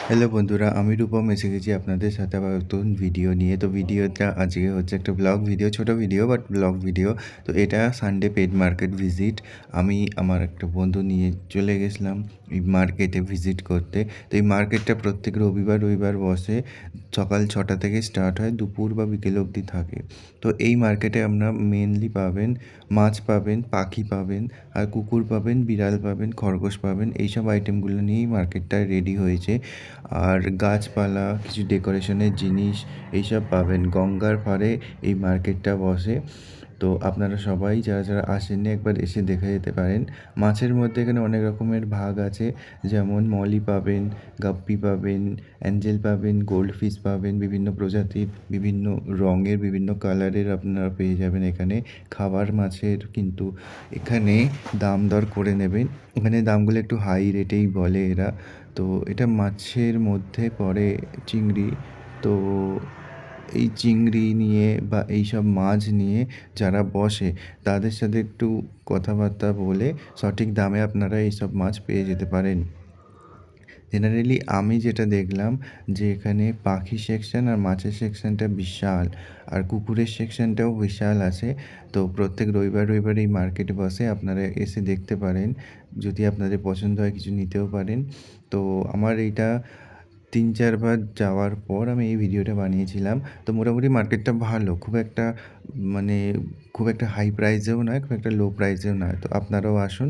Hello বন্ধুরা, আমি রূপম এসে গেছি আপনাদের সাথে আবার নতুন ভিডিও নিয়ে। তো ভিডিওটা আজকে হচ্ছে একটা ব্লগ ভিডিও, ছোট ভিডিও বাট ব্লগ ভিডিও। তো এটা সানডে পেড মার্কেট ভিজিট। আমি আমার একটা বন্ধু নিয়ে চলে গেছিলাম এই মার্কেটে ভিজিট করতে। তো এই মার্কেটটা প্রত্যেক রবিবার রবিবার বসে। সকাল 6টা থেকে স্টার্ট হয়, দুপুর বা বিকেল অবধি থাকে। তো এই মার্কেটে আপনারা মেনলি পাবেন মাছ পাবেন, পাখি পাবেন, আর কুকুর পাবেন, বিড়াল পাবেন, খরগোশ পাবেন। এইসব আইটেমগুলো নিয়েই মার্কেটটা রেডি হয়েছে। আর গাছপালা, কিছু ডেকোরেশনের জিনিস এইসব পাবেন। গঙ্গার পাড়ে এই মার্কেটটা বসে। তো আপনারা সবাই যারা যারা আসেননি একবার এসে দেখে যেতে পারেন। মাছের মধ্যে এখানে অনেক রকমের ভাগ আছে, যেমন মলি পাবেন, গাপ্পি পাবেন, অ্যাঞ্জেল পাবেন, গোল্ড ফিশ পাবেন, বিভিন্ন প্রজাতির, বিভিন্ন রঙের, বিভিন্ন কালারের আপনারা পেয়ে যাবেন এখানে। খাবার মাছের কিন্তু এখানে দাম দর করে নেবেন। এখানে দামগুলো একটু হাই রেটেই বলে এরা। তো এটা মাছের মধ্যে পড়ে চিংড়ি। তো এই চিংড়ি নিয়ে বা এইসব মাছ নিয়ে যারা বসে তাদের সাথে একটু কথাবার্তা বলে সঠিক দামে আপনারা এইসব মাছ পেয়ে যেতে পারেন। জেনারেলি আমি যেটা দেখলাম যে এখানে পাখি সেকশন আর মাছের সেকশনটা বিশাল, আর কুকুরের সেকশনটাও বিশাল আছে। তো প্রত্যেক রবিবার রবিবার এই মার্কেটে বসে, আপনারা এসে দেখতে পারেন। যদি আপনাদের পছন্দ হয় কিছু নিতেও পারেন। তো আমার এইটা 3-4 বার যাওয়ার পর আমি এই ভিডিওটা বানিয়েছিলাম। তো মোটামুটি মার্কেটটা ভালো, খুব একটা মানে খুব একটা হাই প্রাইসেও নয়, খুব একটা লো প্রাইসেও নয়। তো আপনারাও আসুন।